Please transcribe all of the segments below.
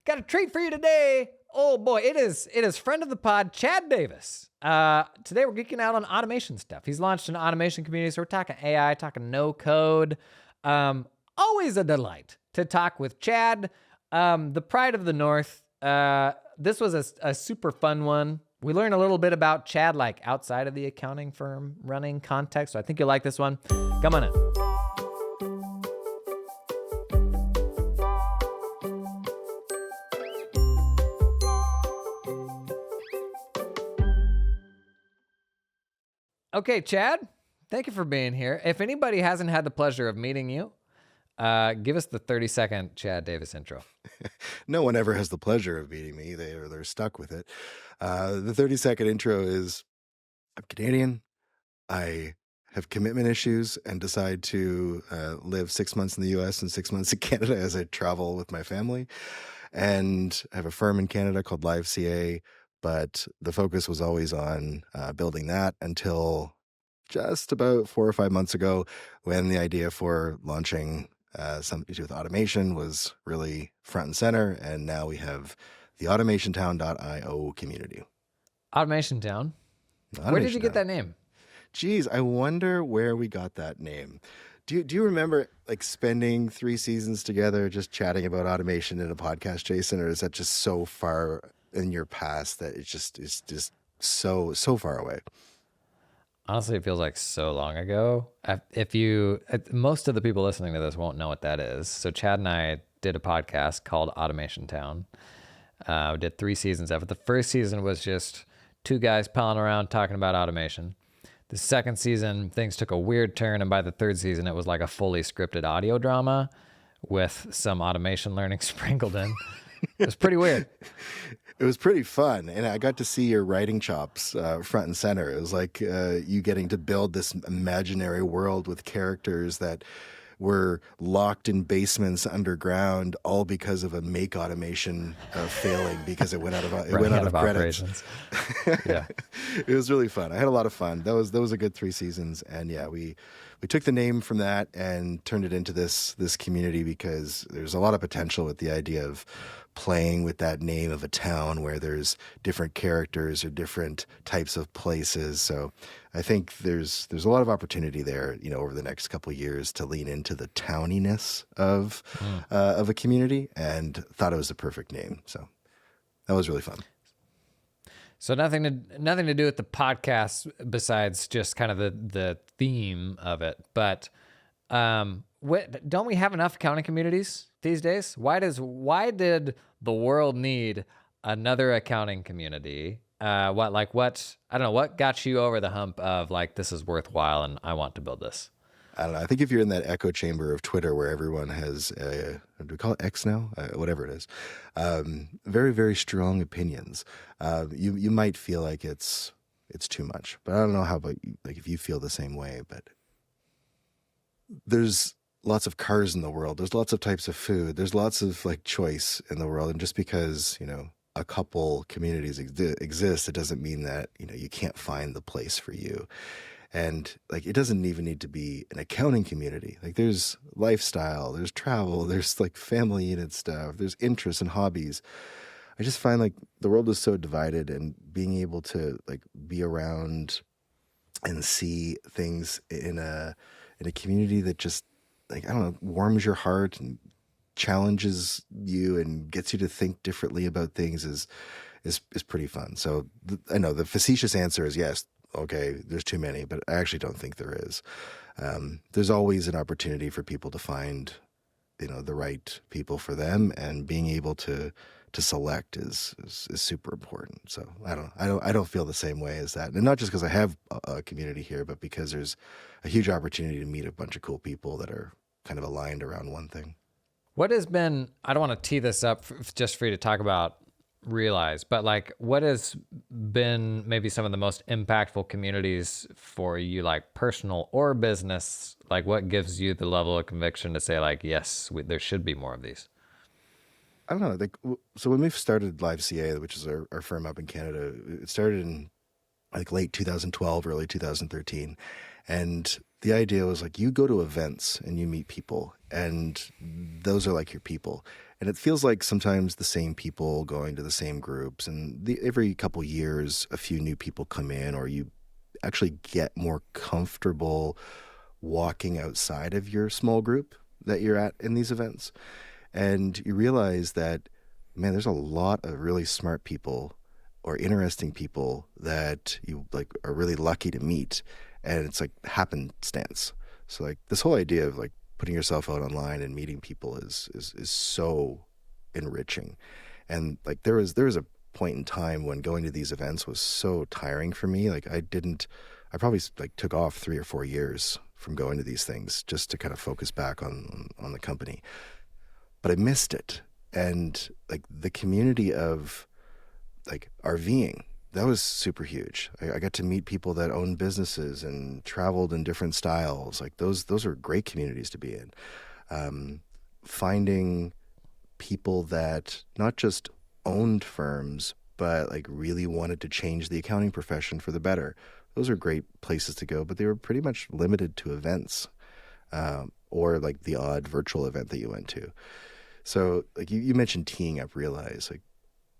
got a treat for you today. Oh boy, it is friend of the pod, Chad Davis. Today we're geeking out on automation stuff. He's launched an automation community, so we're talking AI, talking no code. Always a delight to talk with Chad, the pride of the North. This was a super fun one. We learned a little bit about Chad, like outside of the accounting firm running context. So I think you'll like this one. Come on in. Okay, Chad, thank you for being here. If anybody hasn't had the pleasure of meeting you, give us the 30-second Chad Davis intro. No one ever has the pleasure of meeting me. They're stuck with it. The 30-second intro is, I'm Canadian. I have commitment issues and decide to live 6 months in the US and 6 months in Canada as I travel with my family. And I have a firm in Canada called LiveCA, but the focus was always on building that until just about 4 or 5 months ago, when the idea for launching something to do with automation was really front and center. And now we have the automationtown.io community. Automation Town? Where did you get that name? Geez, I wonder where we got that name. Do you remember like spending 3 seasons together just chatting about automation in a podcast, Jason? Or is that just so far in your past that it's just so far away? Honestly, it feels like so long ago. Most of the people listening to this won't know what that is. So Chad and I did a podcast called Automation Town. We did 3 seasons of it. The first season was just 2 guys palling around talking about automation. The second season, things took a weird turn. And by the third season, it was like a fully scripted audio drama with some automation learning sprinkled in. It was pretty weird. It was pretty fun, and I got to see your writing chops front and center. It was like you getting to build this imaginary world with characters that were locked in basements underground, all because of a make automation failing because it went out of credits. Yeah, it was really fun. I had a lot of fun. That was a good 3 seasons, and yeah, we took the name from that and turned it into this community because there's a lot of potential with the idea of playing with that name of a town where there's different characters or different types of places. So I think there's a lot of opportunity there, over the next couple of years to lean into the towniness of a community, and thought it was the perfect name. So that was really fun. So nothing to do with the podcast besides just kind of the theme of it. But don't we have enough accounting communities these days? Why did the world need another accounting community? What got you over the hump of like, this is worthwhile and I want to build this? I don't know. I think if you're in that echo chamber of Twitter where everyone has, do we call it X now? Whatever it is. Very, very strong opinions. You might feel like it's too much, but I don't know how about you, like if you feel the same way, but there's lots of cars in the world. There's lots of types of food. There's lots of like choice in the world. And just because, a couple communities exist, it doesn't mean that, you can't find the place for you. And like, it doesn't even need to be an accounting community. Like there's lifestyle, there's travel, there's like family unit stuff, there's interests and hobbies. I just find like the world is so divided, and being able to like be around and see things in a community that just like, I don't know, warms your heart and challenges you and gets you to think differently about things is pretty fun. So I know the facetious answer is yes. Okay, there's too many, but I actually don't think there is. There's always an opportunity for people to find, the right people for them, and being able to select is super important. So I don't feel the same way as that, and not just because I have a community here, but because there's a huge opportunity to meet a bunch of cool people that are kind of aligned around one thing. What has been? I don't want to tee this up just for you to talk about Realize, but like, what has been maybe some of the most impactful communities for you, like personal or business? Like, what gives you the level of conviction to say like, yes, there should be more of these? I don't know. So when we started LiveCA, which is our firm up in Canada, it started in like late 2012, early 2013. And the idea was like, you go to events and you meet people, and those are like your people. And it feels like sometimes the same people going to the same groups, and every couple years, a few new people come in, or you actually get more comfortable walking outside of your small group that you're at in these events. And you realize that, man, there's a lot of really smart people or interesting people that you like are really lucky to meet. And it's like happenstance. So like this whole idea of like putting yourself out online and meeting people is so enriching. And like there was a point in time when going to these events was so tiring for me. Like I probably like took off 3 or 4 years from going to these things just to kind of focus back on the company. But I missed it. And like the community of like RVing, that was super huge. I got to meet people that own businesses and traveled in different styles. Like those are great communities to be in. Finding people that not just owned firms, but like really wanted to change the accounting profession for the better. Those are great places to go, but they were pretty much limited to events, or like the odd virtual event that you went to. So like you mentioned teeing up Realize. Like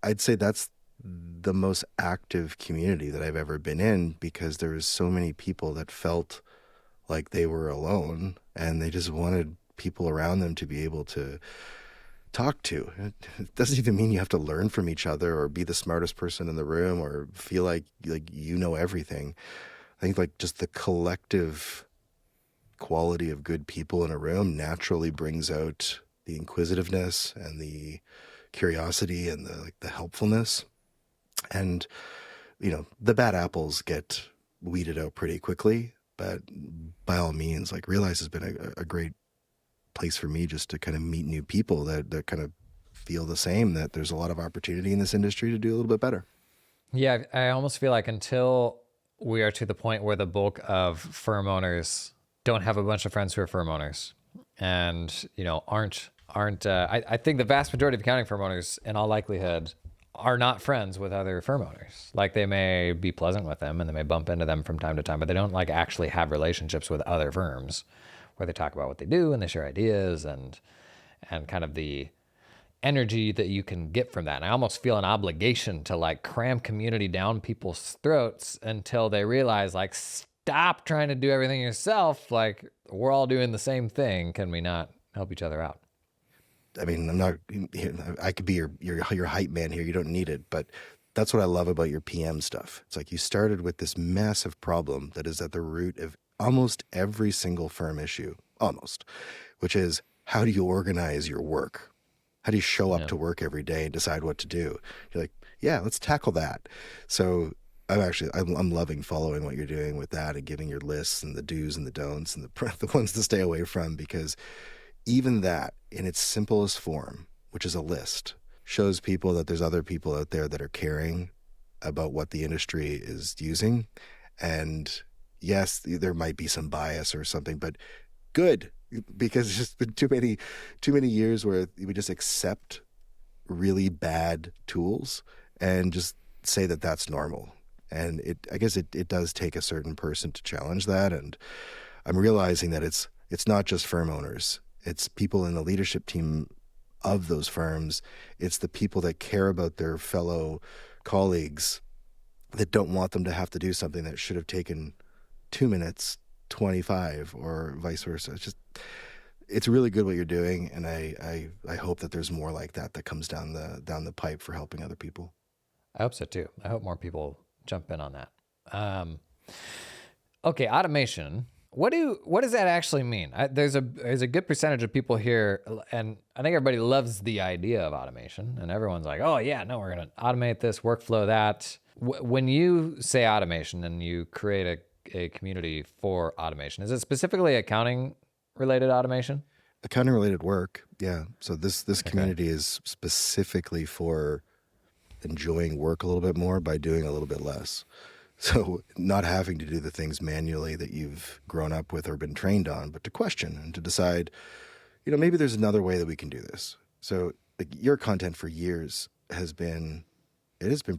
I'd say that's the most active community that I've ever been in, because there was so many people that felt like they were alone and they just wanted people around them to be able to talk to. It doesn't even mean you have to learn from each other or be the smartest person in the room or feel like you know everything. I think like just the collective quality of good people in a room naturally brings out the inquisitiveness and the curiosity and the helpfulness. And the bad apples get weeded out pretty quickly, but by all means, like Realize has been a great place for me just to kind of meet new people that kind of feel the same, that there's a lot of opportunity in this industry to do a little bit better. Yeah, I almost feel like until we are to the point where the bulk of firm owners don't have a bunch of friends who are firm owners and, aren't, I think the vast majority of accounting firm owners in all likelihood are not friends with other firm owners. Like they may be pleasant with them and they may bump into them from time to time, but they don't like actually have relationships with other firms where they talk about what they do and they share ideas and kind of the energy that you can get from that. And I almost feel an obligation to like cram community down people's throats until they realize like, stop trying to do everything yourself. Like we're all doing the same thing. Can we not help each other out? I mean, I could be your hype man here. You don't need it, but that's what I love about your PM stuff. It's like you started with this massive problem that is at the root of almost every single firm issue, which is how do you organize your work? How do you show up to work every day and decide what to do? You're like, yeah, let's tackle that. So I'm loving following what you're doing with that and giving your lists and the do's and the don'ts and the ones to stay away from, because even that in its simplest form, which is a list, shows people that there's other people out there that are caring about what the industry is using. And yes, there might be some bias or something, but good, because it's just been too many years where we just accept really bad tools and just say that that's normal. And I guess it does take a certain person to challenge that. And I'm realizing that it's not just firm owners. It's people in the leadership team of those firms. It's the people that care about their fellow colleagues that don't want them to have to do something that should have taken 2 minutes, 25, or vice versa. It's really good what you're doing, and I hope that there's more like that comes down the pipe for helping other people. I hope so too. I hope more people jump in on that. Okay, automation. What does that actually mean? There's a good percentage of people here, and I think everybody loves the idea of automation, and everyone's like, oh yeah, no, we're going to automate this, workflow that. When you say automation and you create a community for automation, is it specifically accounting related automation? Accounting related work, yeah. So this community is specifically for enjoying work a little bit more by doing a little bit less. So not having to do the things manually that you've grown up with or been trained on, but to question and to decide, maybe there's another way that we can do this. So like your content for years has been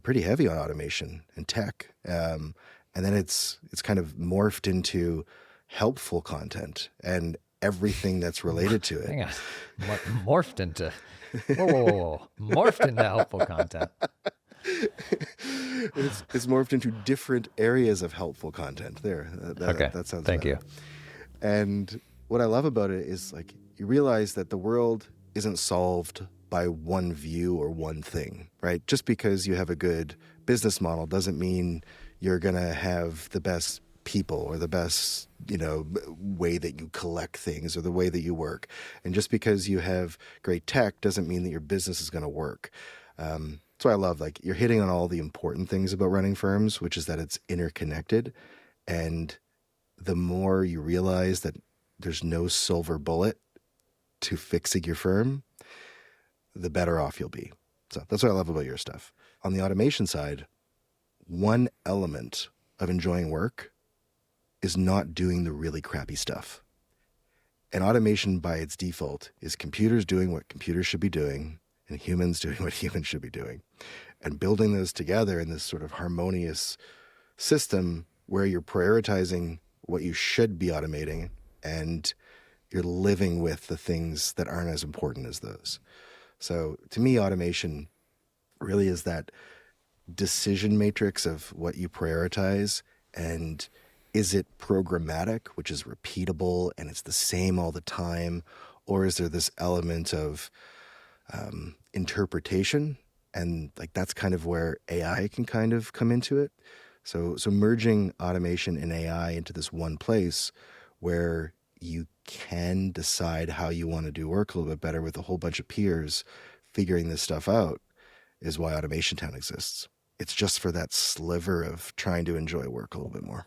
pretty heavy on automation and tech. And then it's kind of morphed into helpful content. And everything that's related to it. Hang on. Morphed into, whoa. Morphed into helpful content. It's morphed into different areas of helpful content. There, Okay. that sounds. Thank better. you. And what I love about it is like you realize that the world isn't solved by one view or one thing, right? Just because you have a good business model doesn't mean you're gonna have the best people or the best, way that you collect things or the way that you work. And just because you have great tech doesn't mean that your business is gonna work. That's why I love, like, you're hitting on all the important things about running firms, which is that it's interconnected. And the more you realize that there's no silver bullet to fixing your firm, the better off you'll be. So that's what I love about your stuff. On the automation side, one element of enjoying work is not doing the really crappy stuff. And automation by its default is computers doing what computers should be doing and humans doing what humans should be doing. And building those together in this sort of harmonious system where you're prioritizing what you should be automating and you're living with the things that aren't as important as those. So to me, automation really is that decision matrix of what you prioritize, and is it programmatic, which is repeatable and it's the same all the time, or is there this element of interpretation? And like that's kind of where AI can kind of come into it. So merging automation and AI into this one place where you can decide how you want to do work a little bit better with a whole bunch of peers figuring this stuff out is why Automation Town exists. It's just for that sliver of trying to enjoy work a little bit more.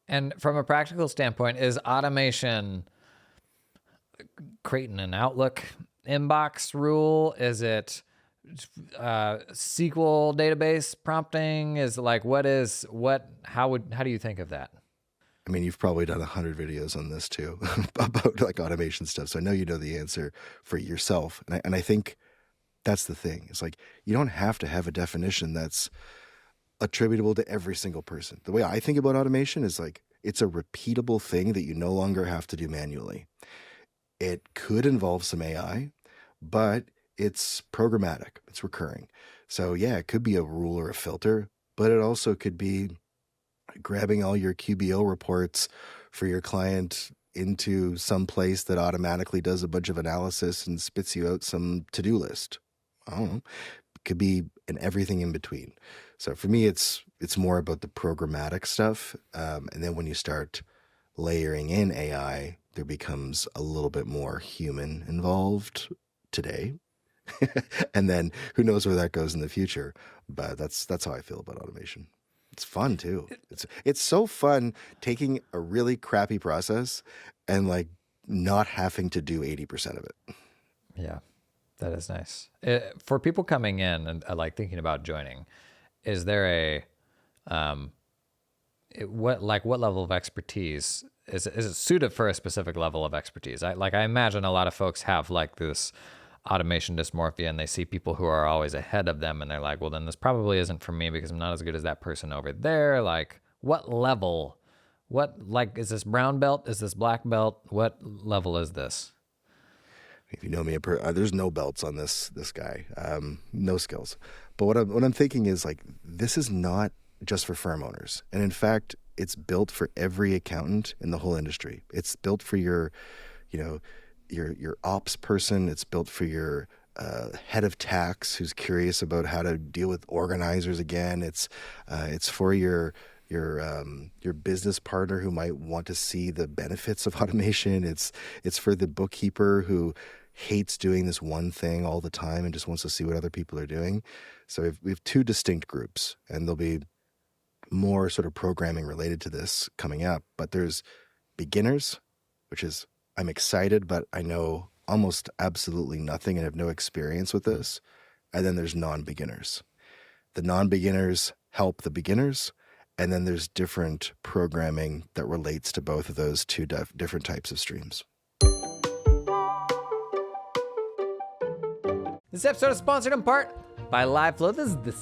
And from a practical standpoint, is automation creating an Outlook inbox rule? Is it SQL database prompting? Is like, how do you think of that? I mean, you've probably done 100 videos on this too about like automation stuff. So I know you know the answer for yourself. And I think that's the thing. It's like, you don't have to have a definition that's attributable to every single person. The way I think about automation is like, it's a repeatable thing that you no longer have to do manually. It could involve some AI, but it's programmatic. It's recurring. So yeah, it could be a rule or a filter, but it also could be grabbing all your QBO reports for your client into some place that automatically does a bunch of analysis and spits you out some to-do list. I don't know. It could be an everything in between. So for me, it's more about the programmatic stuff. And then when you start layering in AI, there becomes a little bit more human involved today. And then who knows where that goes in the future. But that's how I feel about automation. It's fun too. It's so fun taking a really crappy process and like not having to do 80% of it. Yeah, that is nice. For people coming in and like thinking about joining, is there what level of expertise is it suited for a specific level of expertise? I imagine a lot of folks have like this automation dysmorphia and they see people who are always ahead of them and they're like, well, then this probably isn't for me because I'm not as good as that person over there. Like what level, is this brown belt? Is this black belt? What level is this? If you know me, there's no belts on this guy, no skills. But what I'm thinking is like, this is not just for firm owners. And in fact, it's built for every accountant in the whole industry. It's built for your ops person. It's built for your head of tax who's curious about how to deal with organizers again. It's for your business partner who might want to see the benefits of automation. It's for the bookkeeper who hates doing this one thing all the time and just wants to see what other people are doing. So we have two distinct groups, and there'll be more sort of programming related to this coming up. But there's beginners, which is, I'm excited, but I know almost absolutely nothing and have no experience with this. And then there's non-beginners. The non-beginners help the beginners. And then there's different programming that relates to both of those two different types of streams. This episode is sponsored in part by LiveFlow. This is the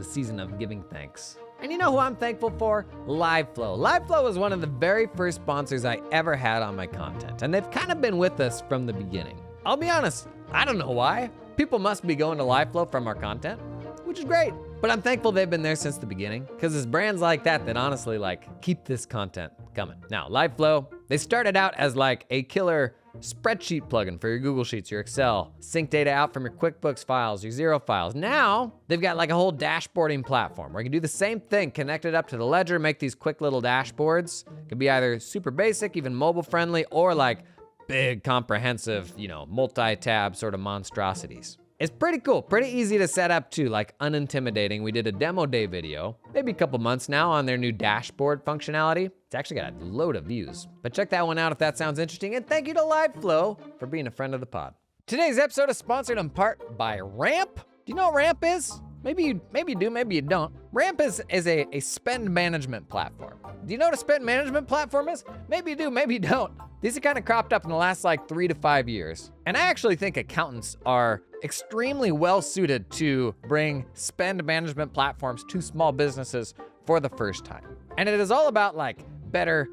season of giving thanks. And you know who I'm thankful for? LiveFlow. LiveFlow was one of the very first sponsors I ever had on my content, and they've kind of been with us from the beginning. I'll be honest, I don't know why. People must be going to LiveFlow from our content, which is great. But I'm thankful they've been there since the beginning, because it's brands like that that honestly keep this content coming. Now, LiveFlow, they started out as a killer spreadsheet plugin for your Google Sheets, your Excel, sync data out from your QuickBooks files, your Xero files. Now, they've got a whole dashboarding platform where you can do the same thing, connect it up to the ledger, make these quick little dashboards. It can be either super basic, even mobile friendly, or big, comprehensive, multi-tab sort of monstrosities. It's pretty cool, pretty easy to set up too, unintimidating. We did a demo day video, maybe a couple months now, on their new dashboard functionality. It's actually got a load of views. But check that one out if that sounds interesting. And thank you to LiveFlow for being a friend of the pod. Today's episode is sponsored in part by Ramp. Do you know what Ramp is? Maybe you do, maybe you don't. Ramp is a spend management platform. Do you know what a spend management platform is? Maybe you do, maybe you don't. These have kind of cropped up in the last 3 to 5 years. And I actually think accountants are extremely well suited to bring spend management platforms to small businesses for the first time. And it is all about better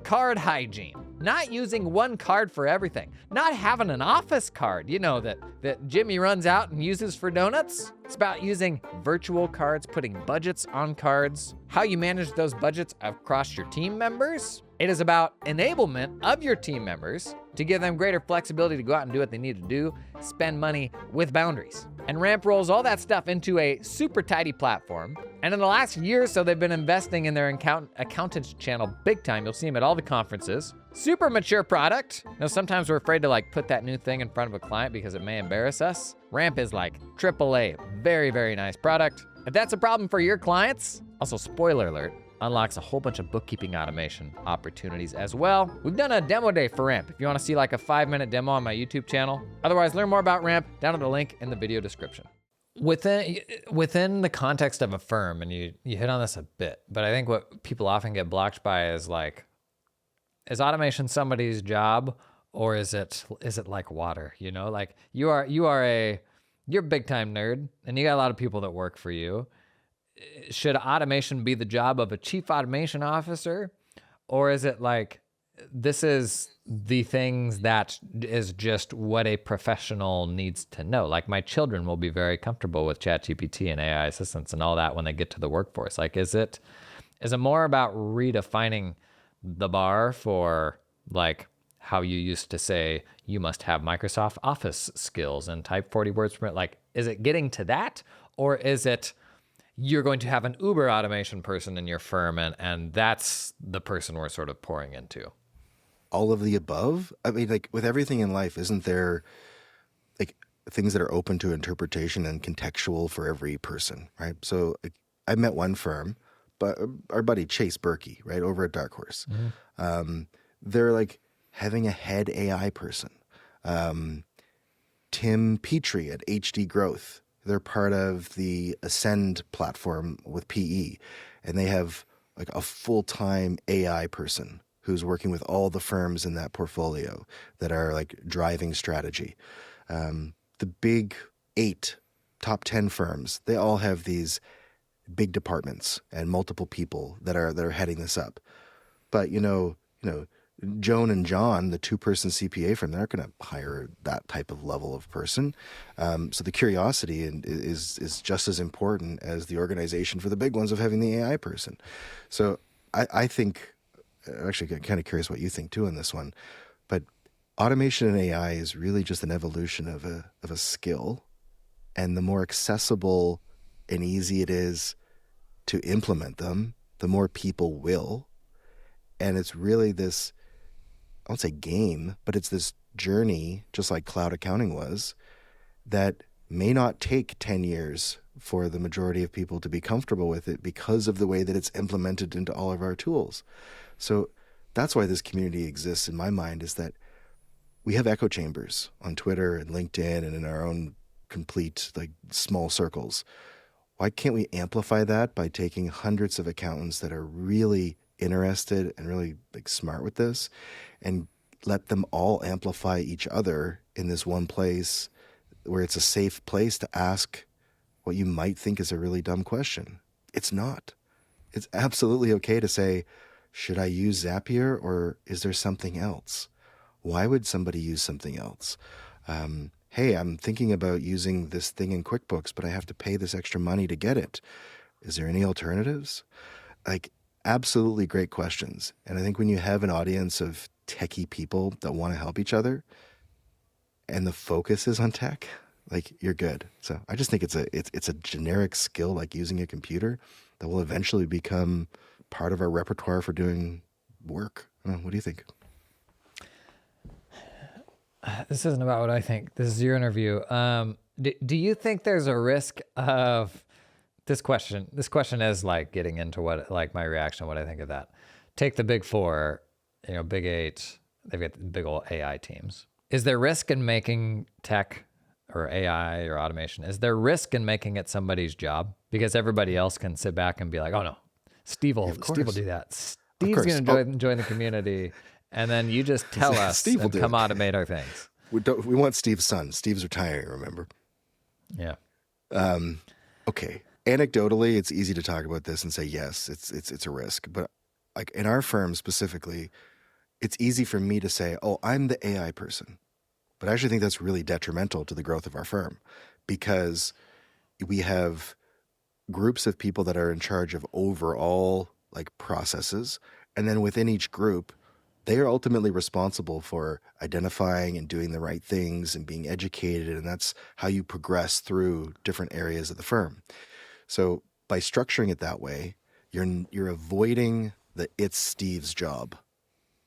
card hygiene. Not using one card for everything. Not having an office card, that Jimmy runs out and uses for donuts. It's about using virtual cards, putting budgets on cards, how you manage those budgets across your team members. It is about enablement of your team members to give them greater flexibility to go out and do what they need to do, spend money with boundaries. And Ramp rolls all that stuff into a super tidy platform. And in the last year or so, they've been investing in their accountants channel big time. You'll see them at all the conferences. Super mature product. Sometimes we're afraid to put that new thing in front of a client because it may embarrass us. Ramp is AAA. Very, very nice product. If that's a problem for your clients, also spoiler alert, unlocks a whole bunch of bookkeeping automation opportunities as well. We've done a demo day for Ramp if you want to see a 5-minute demo on my YouTube channel. Otherwise, learn more about Ramp down at the link in the video description. Within the context of a firm, and you hit on this a bit, but I think what people often get blocked by is is automation somebody's job, or is it like water? You're a big time nerd, and you got a lot of people that work for you. Should automation be the job of a chief automation officer? Or is it this is the things that is just what a professional needs to know? My children will be very comfortable with ChatGPT and AI assistants and all that when they get to the workforce. Is it more about redefining the bar for how you used to say you must have Microsoft Office skills and type 40 words per minute? Is it getting to that? Or is it you're going to have an Uber automation person in your firm, and that's the person we're sort of pouring into? All of the above. I mean, with everything in life, isn't there things that are open to interpretation and contextual for every person, right? So I met one firm, but our buddy Chase Berkey, right, over at Dark Horse. Mm-hmm. They're having a head AI person. Tim Petrie at HD Growth. They're part of the Ascend platform with PE, and they have a full-time AI person who's working with all the firms in that portfolio that are driving strategy. The big 8, top 10 firms, they all have these big departments and multiple people that are heading this up. But Joan and John, the 2-person CPA firm, they're not going to hire that type of level of person. So the curiosity is just as important as the organization for the big ones of having the AI person. So I think, actually, I'm kind of curious what you think too on this one, but automation and AI is really just an evolution of a skill, and the more accessible and easy it is to implement them, the more people will. And it's really this, I won't say game, but it's this journey, just like cloud accounting was, that may not take 10 years for the majority of people to be comfortable with it because of the way that it's implemented into all of our tools. So that's why this community exists in my mind, is that we have echo chambers on Twitter and LinkedIn and in our own complete small circles. Why can't we amplify that by taking hundreds of accountants that are really interested and really smart with this, and let them all amplify each other in this one place where it's a safe place to ask what you might think is a really dumb question? It's not. It's absolutely okay to say, should I use Zapier or is there something else? Why would somebody use something else? Hey, I'm thinking about using this thing in QuickBooks, but I have to pay this extra money to get it. Is there any alternatives? Like, absolutely great questions. And I think when you have an audience of techie people that want to help each other and the focus is on tech, like, you're good. So I just think it's a generic skill like using a computer that will eventually become part of our repertoire for doing work. What do you think? This isn't about what I think. This is your interview. Do you think there's a risk of this question? This question is like getting into what, like my reaction, what I think of that. Take the big four, big eight, they've got the big old AI teams. Is there risk in making tech or AI or automation? Is there risk in making it somebody's job? Because everybody else can sit back and be like, oh no, Steve will do that. Steve's going to join the community. And then you just tell us Steve and come automate our things. We want Steve's son. Steve's retiring, remember? Yeah. Okay. Anecdotally, it's easy to talk about this and say, yes, it's a risk. But like in our firm specifically, it's easy for me to say, oh, I'm the AI person. But I actually think that's really detrimental to the growth of our firm because we have groups of people that are in charge of overall like processes. And then within each group, they are ultimately responsible for identifying and doing the right things and being educated. And that's how you progress through different areas of the firm. So by structuring it that way, you're avoiding the it's Steve's job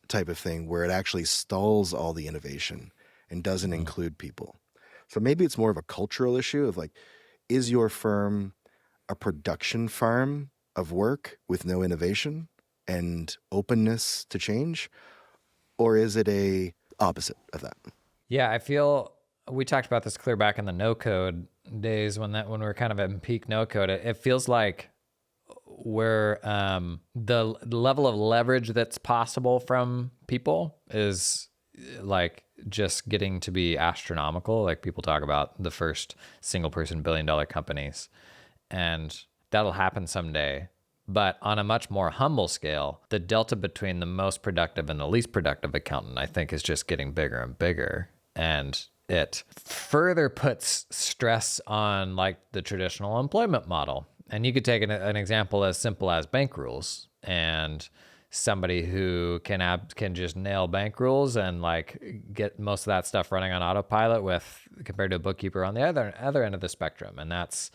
type of thing where it actually stalls all the innovation and doesn't include people. So maybe it's more of a cultural issue of like, is your firm a production farm of work with no innovation and openness to change? Or is it a opposite of that? Yeah, I feel we talked about this clear back in the no code days when we were kind of in peak no code. It feels like where the level of leverage that's possible from people is like just getting to be astronomical. Like people talk about the first single person $1 billion companies, and that'll happen someday. But on a much more humble scale, the delta between the most productive and the least productive accountant, I think, is just getting bigger and bigger. And it further puts stress on like the traditional employment model. And you could take an example as simple as bank rules, and somebody who can just nail bank rules and like get most of that stuff running on autopilot with compared to a bookkeeper on the other end of the spectrum. And that's,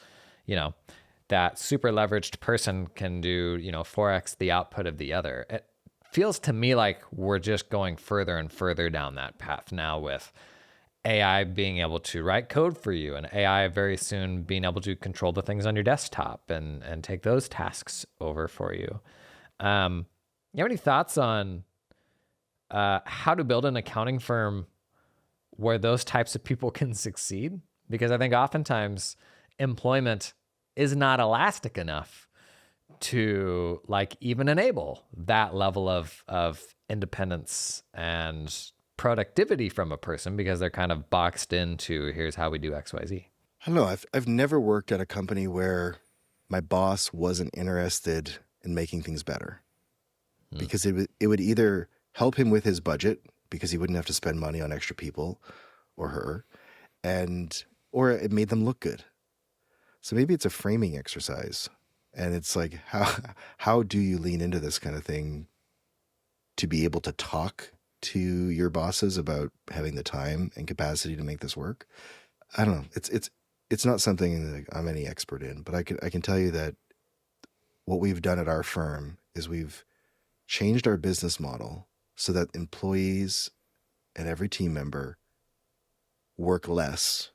that super leveraged person can do, 4x the output of the other. It feels to me like we're just going further and further down that path now with AI being able to write code for you and AI very soon being able to control the things on your desktop and take those tasks over for you. You have any thoughts on how to build an accounting firm where those types of people can succeed? Because I think oftentimes employment is not elastic enough to like even enable that level of independence and productivity from a person because they're kind of boxed into here's how we do XYZ. I don't know. I've never worked at a company where my boss wasn't interested in making things better because it would either help him with his budget because he wouldn't have to spend money on extra people or her, or it made them look good. So maybe it's a framing exercise, and it's like, how do you lean into this kind of thing to be able to talk to your bosses about having the time and capacity to make this work? I don't know. It's not something that I'm any expert in, but I can tell you that what we've done at our firm is we've changed our business model so that employees and every team member work less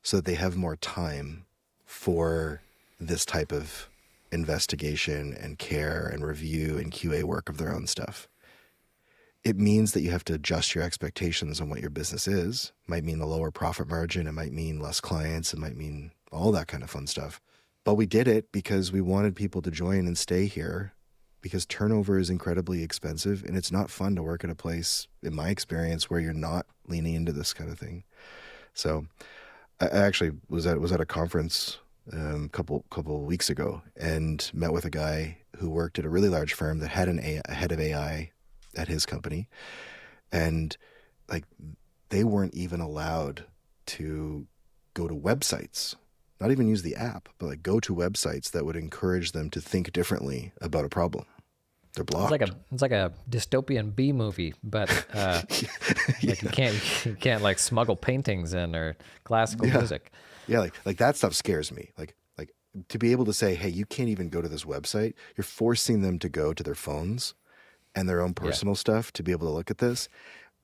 so that they have more time for this type of investigation and care and review and QA work of their own stuff. It means that you have to adjust your expectations on what your business is. It might mean a lower profit margin. It might mean less clients. It might mean all that kind of fun stuff. But we did it because we wanted people to join and stay here because turnover is incredibly expensive and it's not fun to work at a place, in my experience, where you're not leaning into this kind of thing. So I actually was at a conference couple weeks ago and met with a guy who worked at a really large firm that had a head of AI at his company, and like they weren't even allowed to go to websites, not even use the app, but like go to websites that would encourage them to think differently about a problem. They're blocked. It's like a dystopian B movie, but like you can't like smuggle paintings in or classical music. Yeah, like that stuff scares me. Like to be able to say, hey, you can't even go to this website. You're forcing them to go to their phones and their own personal stuff to be able to look at this.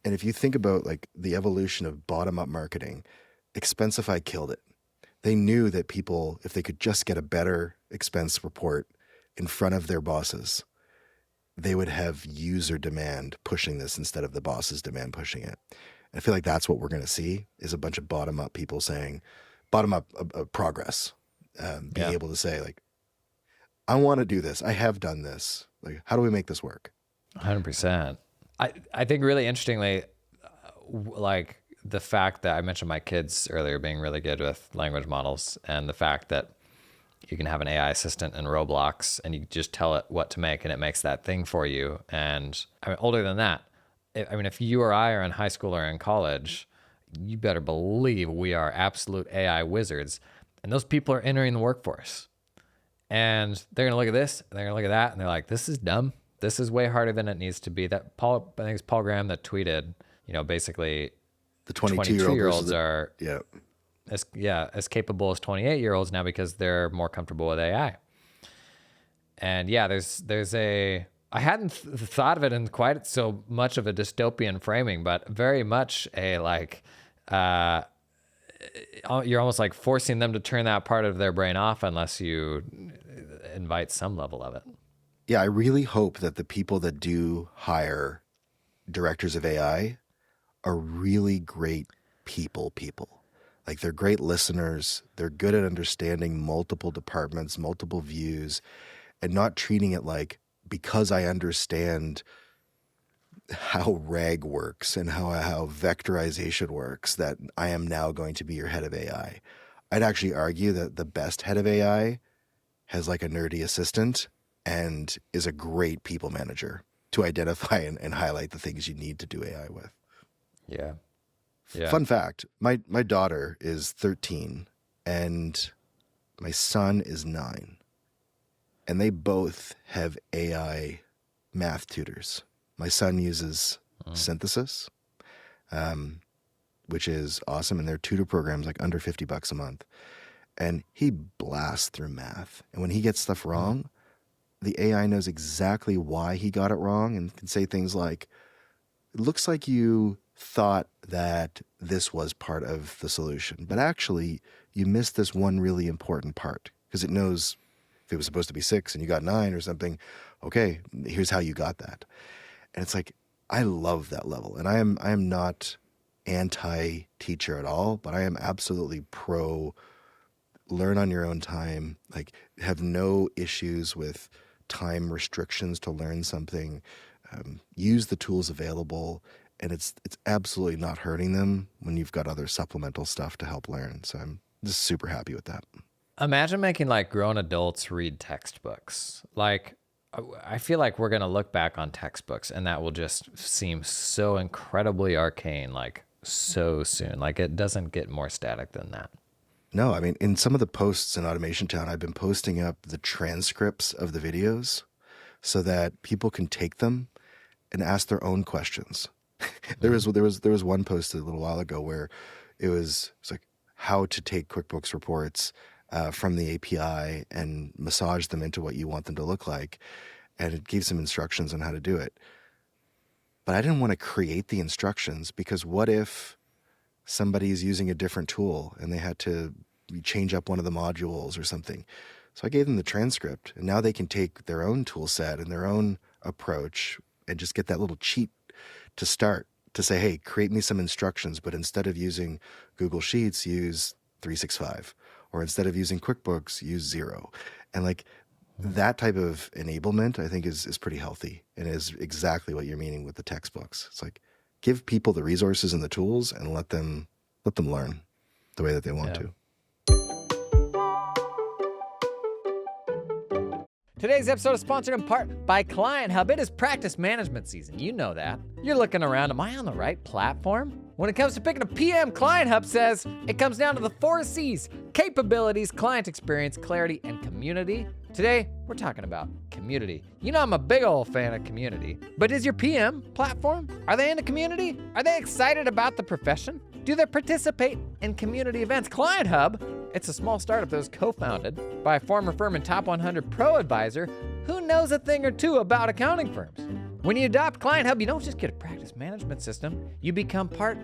And if you think about like the evolution of bottom-up marketing, Expensify killed it. They knew that people, if they could just get a better expense report in front of their bosses, they would have user demand pushing this instead of the boss's demand pushing it. And I feel like that's what we're going to see is a bunch of bottom-up people saying, bottom-up progress, being able to say like, I want to do this. I have done this. Like, how do we make this work? 100%. I think really interestingly, like the fact that I mentioned my kids earlier being really good with language models, and the fact that you can have an AI assistant in Roblox and you just tell it what to make and it makes that thing for you. And I mean, older than that, I mean, if you or I are in high school or in college, you better believe we are absolute AI wizards. And those people are entering the workforce. And they're going to look at this, and they're going to look at that, and they're like, this is dumb. This is way harder than it needs to be. I think it's Paul Graham that tweeted, basically The 22-year-olds are yeah. as capable as 28-year-olds now because they're more comfortable with AI. And yeah, I hadn't thought of it in quite so much of a dystopian framing, but very much a like, you're almost like forcing them to turn that part of their brain off unless you invite some level of it. Yeah, I really hope that the people that do hire directors of AI are really great people. Like they're great listeners. They're good at understanding multiple departments, multiple views, and not treating it like, because I understand how RAG works and how vectorization works, that I am now going to be your head of AI. I'd actually argue that the best head of AI has like a nerdy assistant and is a great people manager to identify and highlight the things you need to do AI with. Yeah. Fun fact, my daughter is 13 and my son is 9. And they both have AI math tutors. My son uses Synthesis, which is awesome. And their tutor program's like under $50 a month. And he blasts through math. And when he gets stuff wrong, the AI knows exactly why he got it wrong and can say things like, it looks like you thought that this was part of the solution, but actually you missed this one really important part, because it knows if it was supposed to be 6 and you got 9 or something, okay, here's how you got that. And it's like, I love that level. And I am not anti-teacher at all, but I am absolutely pro learn on your own time, like have no issues with time restrictions to learn something, use the tools available, and it's absolutely not hurting them when you've got other supplemental stuff to help learn. So I'm just super happy with that. Imagine making like grown adults read textbooks. Like, I feel like we're going to look back on textbooks and that will just seem so incredibly arcane, like so soon. Like it doesn't get more static than that. No, I mean, in some of the posts in Automation Town, I've been posting up the transcripts of the videos so that people can take them and ask their own questions. There was one post a little while ago where it was like how to take QuickBooks reports from the API and massage them into what you want them to look like, and it gave some instructions on how to do it. But I didn't want to create the instructions, because what if somebody is using a different tool and they had to change up one of the modules or something? So I gave them the transcript, and now they can take their own tool set and their own approach and just get that little cheat to start to say, hey, create me some instructions, but instead of using Google Sheets, use 365, or instead of using QuickBooks, use Xero. And like that type of enablement, I think is pretty healthy and is exactly what you're meaning with the textbooks. It's like, give people the resources and the tools and let them learn the way that they want to. Today's episode is sponsored in part by Client Hub. It is practice management season. You know that. You're looking around, am I on the right platform? When it comes to picking a PM, Client Hub says it comes down to the 4 C's: capabilities, client experience, clarity, and community. Today, we're talking about community. You know I'm a big old fan of community, but is your PM platform? Are they in the community? Are they excited about the profession? Do they participate in community events? Client Hub, it's a small startup that was co-founded by a former firm and top 100 pro advisor who knows a thing or two about accounting firms. When you adopt Client Hub, you don't just get a practice management system, you become part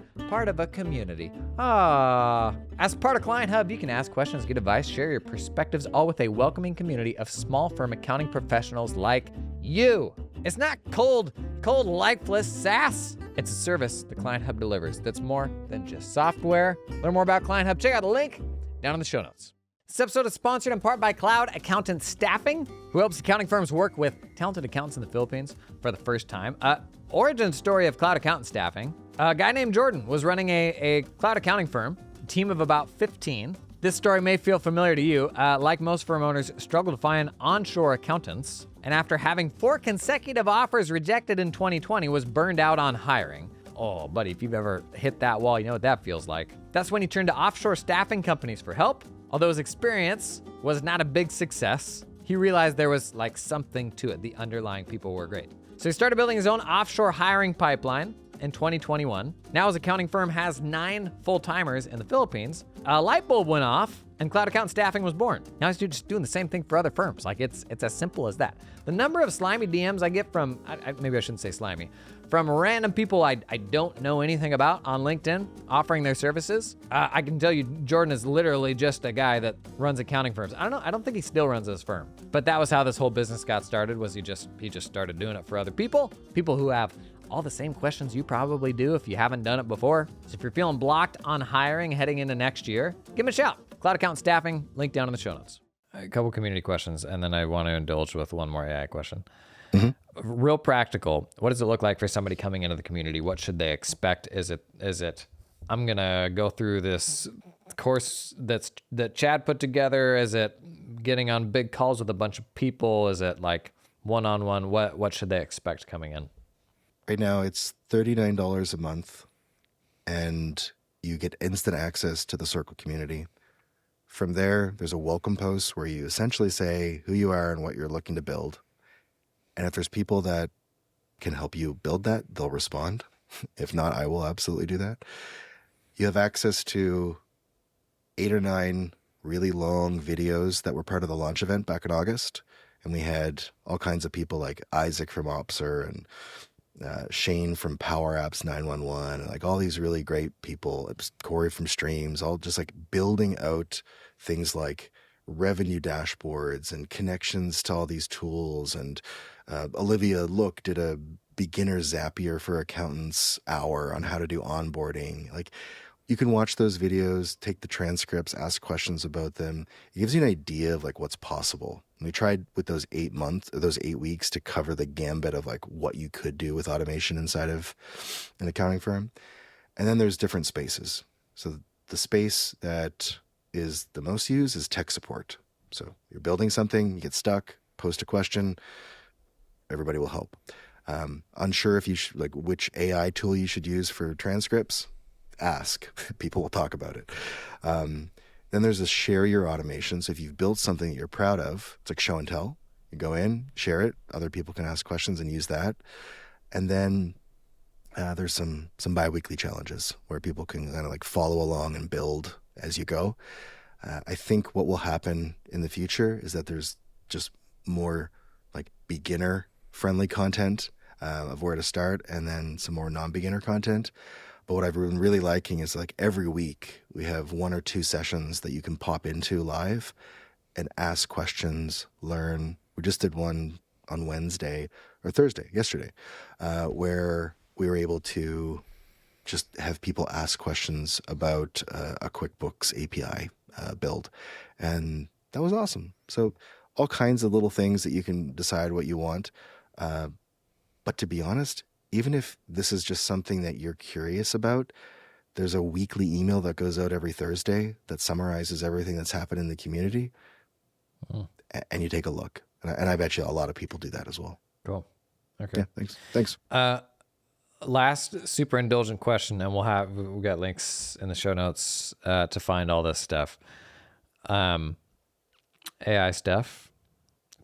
of a community. As part of Client Hub, you can ask questions, get advice, share your perspectives, all with a welcoming community of small firm accounting professionals like you. It's not cold, lifeless SaaS. It's a service the Client Hub delivers that's more than just software. Learn more about Client Hub, check out the link down in the show notes. This episode is sponsored in part by Cloud Accountant Staffing, who helps accounting firms work with talented accountants in the Philippines for the first time. Origin story of Cloud Accountant Staffing. A guy named Jordan was running a cloud accounting firm, a team of about 15. This story may feel familiar to you. Like most firm owners, struggle to find onshore accountants, and after having 4 consecutive offers rejected in 2020, was burned out on hiring. Oh, buddy, if you've ever hit that wall, you know what that feels like. That's when he turned to offshore staffing companies for help. Although his experience was not a big success, he realized there was like something to it. The underlying people were great. So he started building his own offshore hiring pipeline in 2021. Now his accounting firm has 9 full-timers in the Philippines. A light bulb went off and Cloud Accountant Staffing was born. Now he's just doing the same thing for other firms. Like it's as simple as that. The number of slimy DMs I get from, maybe I shouldn't say slimy, from random people I don't know anything about on LinkedIn offering their services. I can tell you Jordan is literally just a guy that runs accounting firms. I don't think he still runs his firm, but that was how this whole business got started. Was he just started doing it for other people who have all the same questions you probably do if you haven't done it before. So if you're feeling blocked on hiring heading into next year, give him a shout. Cloud Accountant Staffing, link down in the show notes. A couple community questions, and then I want to indulge with one more AI question. Mm-hmm. Real practical, what does it look like for somebody coming into the community? What should they expect? Is it I'm gonna go through this course that Chad put together? Is it getting on big calls with a bunch of people? Is it like one-on-one? What should they expect coming in? Right now, it's $39 a month, and you get instant access to the Circle community. From there, there's a welcome post where you essentially say who you are and what you're looking to build. And if there's people that can help you build that, they'll respond. If not, I will absolutely do that. You have access to 8 or 9 really long videos that were part of the launch event back in August. And we had all kinds of people like Isaac from Opser and Shane from Power Apps 911, and like all these really great people, Corey from Streams, all just like building out things like revenue dashboards and connections to all these tools. And Olivia Look did a beginner Zapier for accountants hour on how to do onboarding. Like you can watch those videos, take the transcripts, ask questions about them. It gives you an idea of like what's possible. And we tried with those 8 weeks to cover the gambit of like what you could do with automation inside of an accounting firm. And then there's different spaces. So the space that is the most used is tech support. So you're building something, you get stuck, post a question, everybody will help. Unsure if you should, like which AI tool you should use for transcripts, ask. People will talk about it. Then there's a share your automation. So if you've built something that you're proud of, it's like show and tell. You go in, share it. Other people can ask questions and use that. And then there's some bi-weekly challenges where people can kind of like follow along and build as you go. I think what will happen in the future is that there's just more like beginner friendly content of where to start, and then some more non-beginner content. But what I've been really liking is like every week we have 1 or 2 sessions that you can pop into live and ask questions, learn. We just did one on yesterday, where we were able to just have people ask questions about a QuickBooks API build. And that was awesome. So all kinds of little things that you can decide what you want. But to be honest, even if this is just something that you're curious about, there's a weekly email that goes out every Thursday that summarizes everything that's happened in the community. And you take a look. And I bet you a lot of people do that as well. Cool. Okay. Yeah, thanks. Last super indulgent question, and we've got links in the show notes to find all this stuff. AI stuff.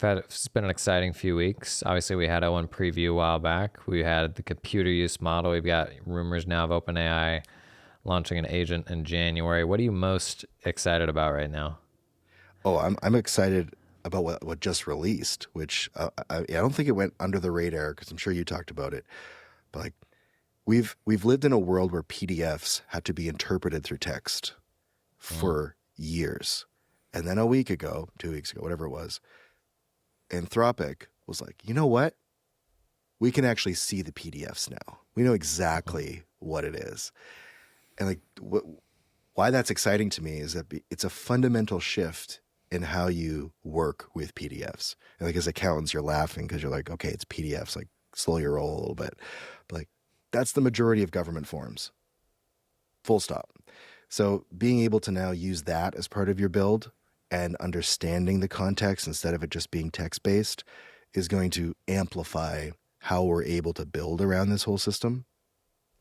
It's been an exciting few weeks. Obviously, we had Owen preview a while back. We had the computer use model. We've got rumors now of OpenAI launching an agent in January. What are you most excited about right now? Oh, I'm excited about what just released, which I don't think it went under the radar because I'm sure you talked about it. But like, we've lived in a world where PDFs had to be interpreted through text for years, and then a week ago, 2 weeks ago, whatever it was, Anthropic was like, you know what? We can actually see the PDFs now. We know exactly what it is, and like why that's exciting to me is that it's a fundamental shift in how you work with PDFs. And like as accountants, you're laughing because you're like, okay, it's PDFs, like slow your roll a little bit. But like that's the majority of government forms. Full stop. So being able to now use that as part of your build and understanding the context instead of it just being text-based is going to amplify how we're able to build around this whole system.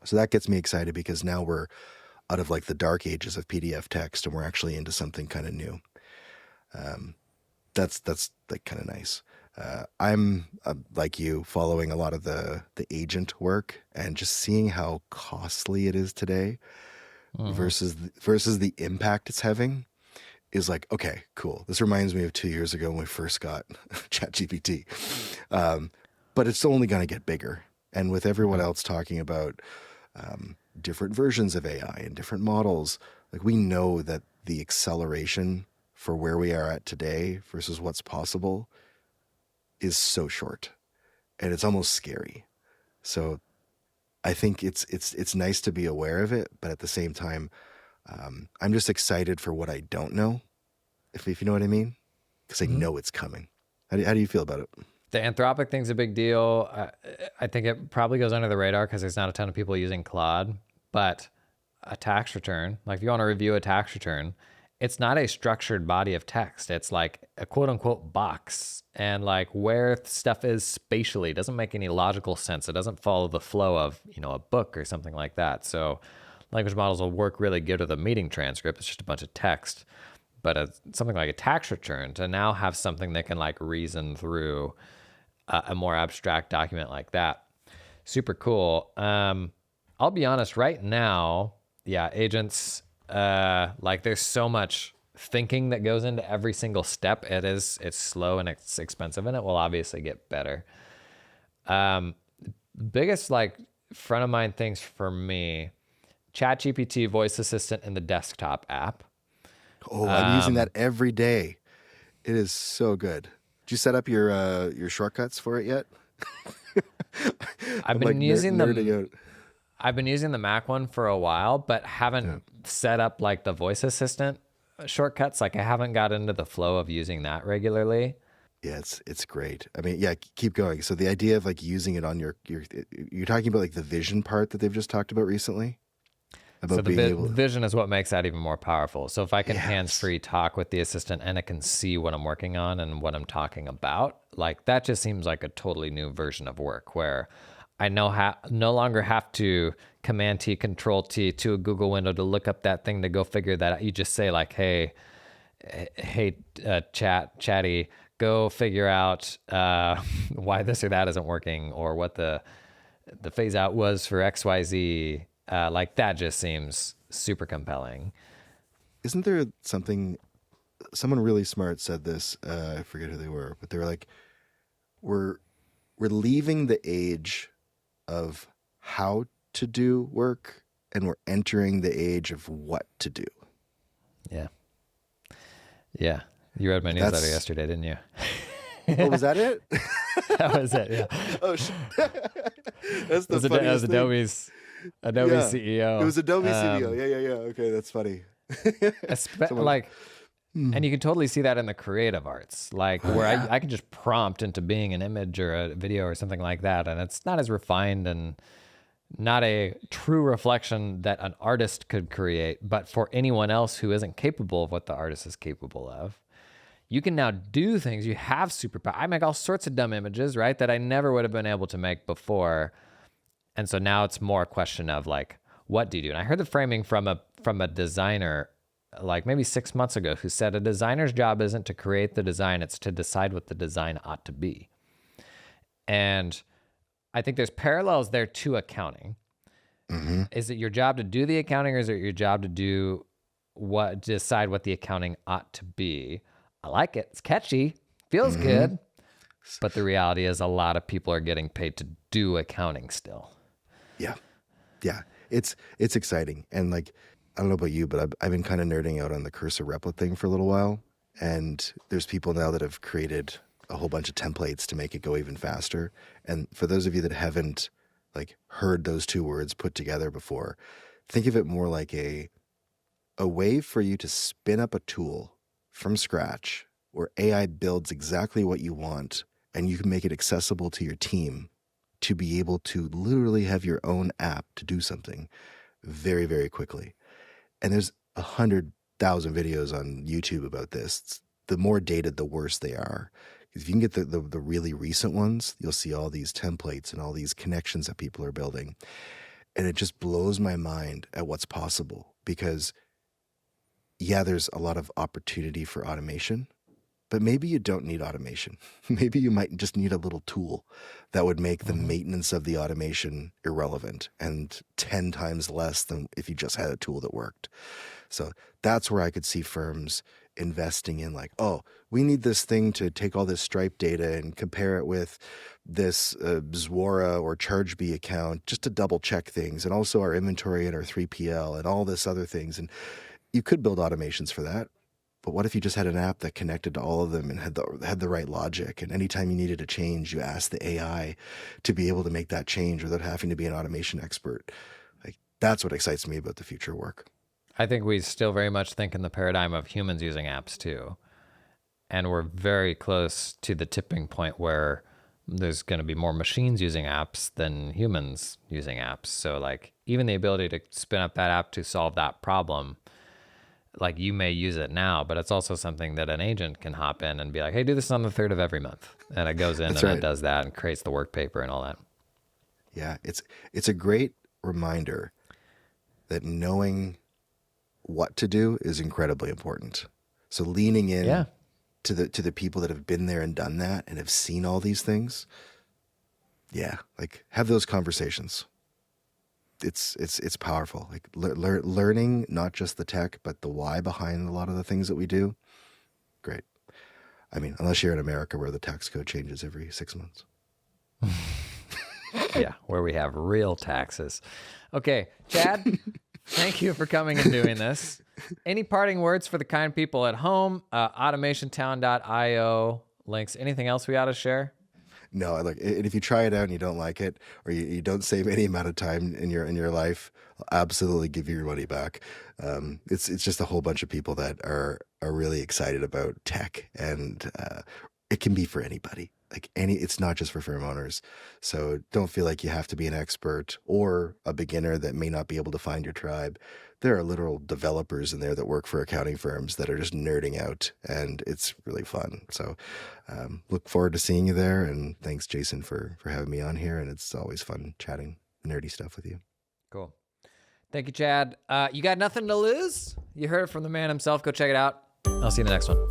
So that gets me excited because now we're out of like the dark ages of PDF text and we're actually into something kind of new. That's like kind of nice. I'm like you, following a lot of the agent work and just seeing how costly it is today versus the impact it's having is like, okay, cool. This reminds me of 2 years ago when we first got ChatGPT. But it's only going to get bigger. And with everyone else talking about different versions of AI and different models, like we know that the acceleration for where we are at today versus what's possible is so short, and it's almost scary. So I think it's nice to be aware of it, but at the same time, I'm just excited for what I don't know, if you know what I mean, because I know it's coming. How do you feel about it? The Anthropic thing's a big deal. I think it probably goes under the radar because there's not a ton of people using Claude, but a tax return, like if you want to review a tax return, it's not a structured body of text. It's like a quote unquote box, and like where stuff is spatially doesn't make any logical sense. It doesn't follow the flow of, a book or something like that. So language models will work really good with a meeting transcript. It's just a bunch of text, but something like a tax return to now have something that can like reason through a more abstract document like that. Super cool. I'll be honest right now. Yeah. Agents, like there's so much thinking that goes into every single step. It's slow and it's expensive, and it will obviously get better. Biggest like front of mind things for me, ChatGPT voice assistant in the desktop app. Oh, I'm using that every day. It is so good. Did you set up your shortcuts for it yet? I've been using the Mac one for a while, but haven't set up like the voice assistant shortcuts. Like I haven't got into the flow of using that regularly. Yeah, it's great. I mean, yeah, keep going. So the idea of like using it on you're talking about like the vision part that they've just talked about recently. So the vision is what makes that even more powerful. So if I can hands-free talk with the assistant and it can see what I'm working on and what I'm talking about, like that just seems like a totally new version of work where I no longer have to Command T, Control T to a Google window to look up that thing to go figure that out. You just say like, hey, chatty, go figure out why this or that isn't working, or what the phase out was for XYZ. Like that just seems super compelling. Isn't there something, someone really smart said this, I forget who they were, but they were like, we're leaving the age of how to do work and we're entering the age of what to do. Yeah. Yeah. You read my newsletter yesterday, didn't you? Oh, was that it? That was it, yeah. Oh, shit. That's the funniest thing. That was Adobe's CEO. It was Adobe CEO. Yeah. Okay, that's funny. And you can totally see that in the creative arts, like where I can just prompt into being an image or a video or something like that, and it's not as refined and not a true reflection that an artist could create, but for anyone else who isn't capable of what the artist is capable of, you can now do things. You have superpower. I make all sorts of dumb images, right, that I never would have been able to make before. And so now it's more a question of like, what do you do? And I heard the framing from a designer like maybe 6 months ago who said a designer's job isn't to create the design, it's to decide what the design ought to be. And I think there's parallels there to accounting. Mm-hmm. Is it your job to do the accounting, or is it your job to decide what the accounting ought to be? I like it. It's catchy. Feels good. But the reality is a lot of people are getting paid to do accounting still. Yeah. Yeah. It's exciting. And like, I don't know about you, but I've been kind of nerding out on the Cursor Replit thing for a little while. And there's people now that have created a whole bunch of templates to make it go even faster. And for those of you that haven't like heard those two words put together before, think of it more like a way for you to spin up a tool from scratch where AI builds exactly what you want, and you can make it accessible to your team to be able to literally have your own app to do something very, very quickly. And there's 100,000 videos on YouTube about this. The more dated, the worse they are. If you can get the really recent ones, you'll see all these templates and all these connections that people are building. And it just blows my mind at what's possible because, yeah, there's a lot of opportunity for automation, but maybe you don't need automation. Maybe you might just need a little tool that would make the maintenance of the automation irrelevant and 10 times less than if you just had a tool that worked. So that's where I could see firms investing in like, oh, we need this thing to take all this Stripe data and compare it with this Zuora or ChargeBee account just to double check things, and also our inventory and our 3PL and all this other things. And you could build automations for that. But what if you just had an app that connected to all of them and had the right logic? And anytime you needed a change, you asked the AI to be able to make that change without having to be an automation expert. Like, that's what excites me about the future work. I think we still very much think in the paradigm of humans using apps too. And we're very close to the tipping point where there's going to be more machines using apps than humans using apps. So like even the ability to spin up that app to solve that problem, like you may use it now, but it's also something that an agent can hop in and be like, hey, do this on the 3rd of every month. And it goes in It does that and creates the work paper and all that. Yeah, it's a great reminder that knowing what to do is incredibly important. So leaning in to the people that have been there and done that and have seen all these things. Yeah, like have those conversations. It's powerful. Like learning not just the tech, but the why behind a lot of the things that we do. Great. I mean, unless you're in America where the tax code changes every 6 months. Yeah, where we have real taxes. Okay, Chad, thank you for coming and doing this. Any parting words for the kind people at home? Automationtown.io links. Anything else we ought to share? No, like, and if you try it out and you don't like it, or you don't save any amount of time in your life, I'll absolutely give you your money back. It's just a whole bunch of people that are really excited about tech, and it can be for anybody. Like it's not just for firm owners. So don't feel like you have to be an expert or a beginner that may not be able to find your tribe. There are literal developers in there that work for accounting firms that are just nerding out, and it's really fun. So look forward to seeing you there. And thanks, Jason, for having me on here. And it's always fun chatting nerdy stuff with you. Cool. Thank you, Chad. You got nothing to lose? You heard it from the man himself. Go check it out. I'll see you in the next one.